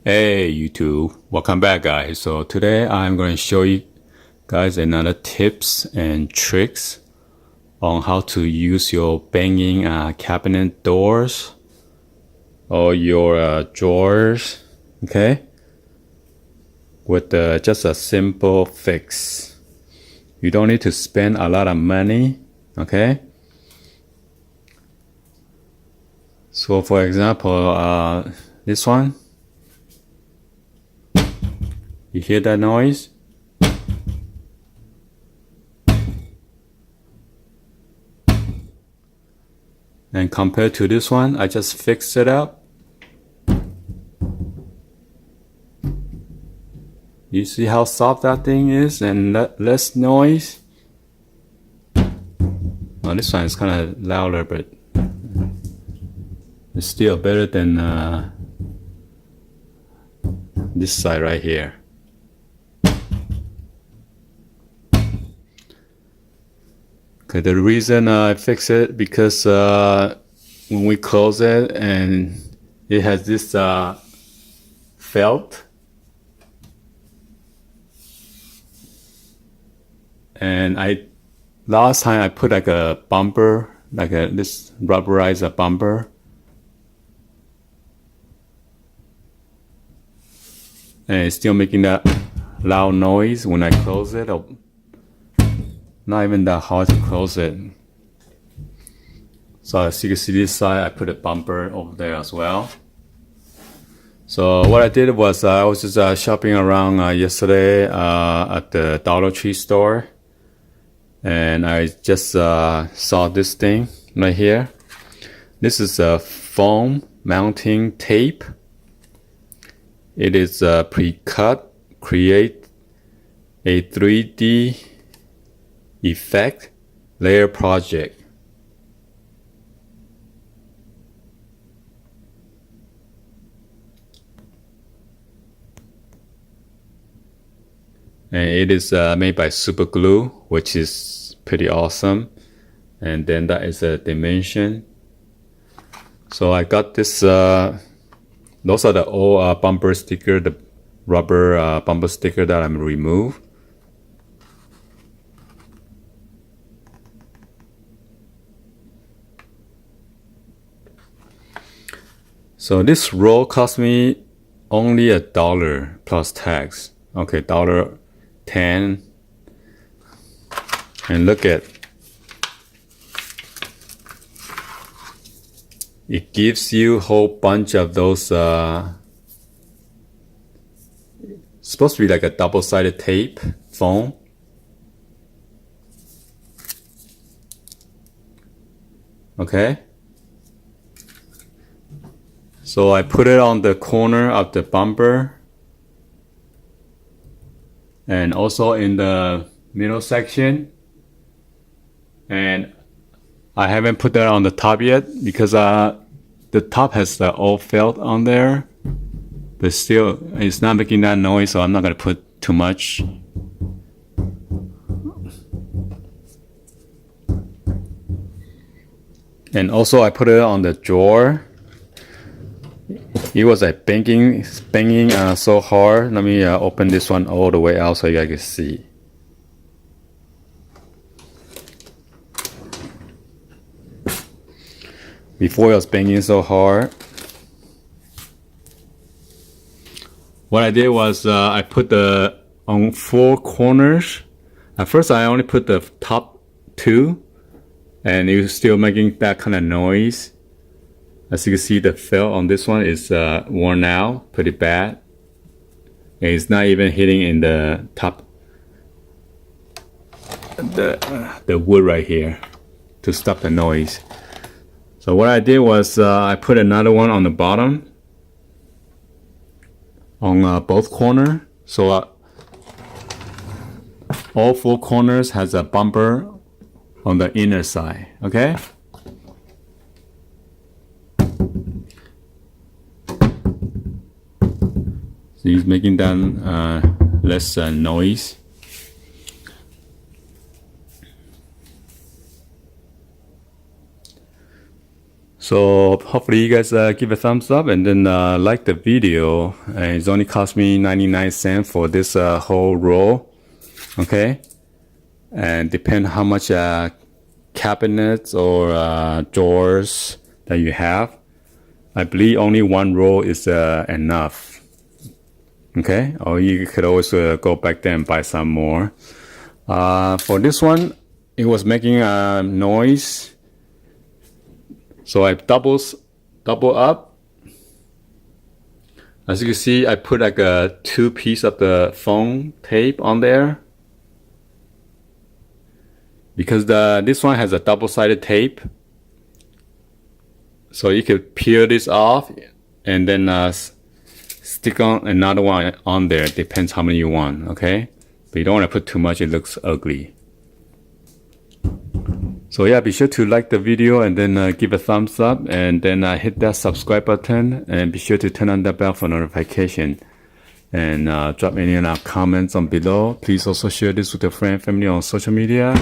Hey YouTube, welcome back guys. So today I'm going to show you guys another tips and tricks on how to use your banging cabinet doors or your drawers, okay, with just a simple fix. You don't need to spend a lot of money, okay. So for example, this one, you hear that noise? And compared to this one, I just fixed it up. You see how soft that thing is and less noise? Well, this one is kind of louder, but it's still better than this side right here. Okay, the reason I fix it because when we close it and it has this felt, and last time I put like a bumper, like this rubberized bumper, and it's still making that loud noise when I close it. Not even that hard to close it. So as you can see this side, I put a bumper over there as well. So what I did was I was just shopping around yesterday at the Dollar Tree store, and I just saw this thing right here. This is a foam mounting tape. It is pre-cut, create a 3D effect layer project. And it is made by Super Glue, which is pretty awesome. And then that is a dimension. So I got this, those are the old bumper sticker, the rubber bumper sticker that I'm removed. So this roll cost me only $1 plus tax. Okay, $1.10. And look at, it gives you a whole bunch of those supposed to be like a double-sided tape foam. Okay. So I put it on the corner of the bumper and also in the middle section. And I haven't put that on the top yet because the top has the old felt on there, but still it's not making that noise, so I'm not gonna put too much. And also I put it on the drawer. It was like banging so hard. Let me open this one all the way out so you guys can see. Before it was banging so hard. What I did was I put on 4 corners. At first I only put the top 2, and it was still making that kind of noise. As you can see, the felt on this one is worn out pretty bad. And it's not even hitting in the top, the wood right here to stop the noise. So what I did was I put another one on the bottom on both corners. So all 4 corners has a bumper on the inner side, okay? So he's making that less noise. So hopefully you guys give a thumbs up and then like the video. And it's only cost me 99 cents for this whole roll. Okay, and depend how much cabinets or drawers that you have. I believe only one roll is enough. Okay, or you could always go back there and buy some more. For this one, it was making a noise, so I double up. As you can see, I put like a 2 piece of the foam tape on there, because this one has a double-sided tape, so you could peel this off and then stick on another one on there. Depends how many you want, okay? But you don't want to put too much, it looks ugly. So yeah, be sure to like the video and then give a thumbs up, and then hit that subscribe button, and be sure to turn on that bell for notification. And drop any comments on below. Please also share this with your friend, family on social media,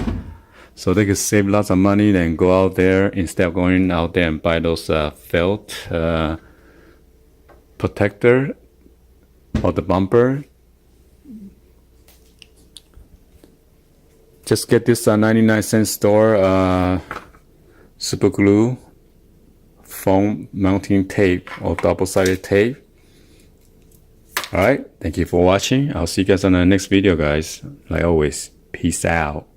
so they can save lots of money and go out there instead of going out there and buy those felt protector or the bumper. Just get this 99-cent store super glue foam mounting tape or double-sided tape. Alright, thank you for watching. I'll see you guys on the next video, guys. Like always, peace out.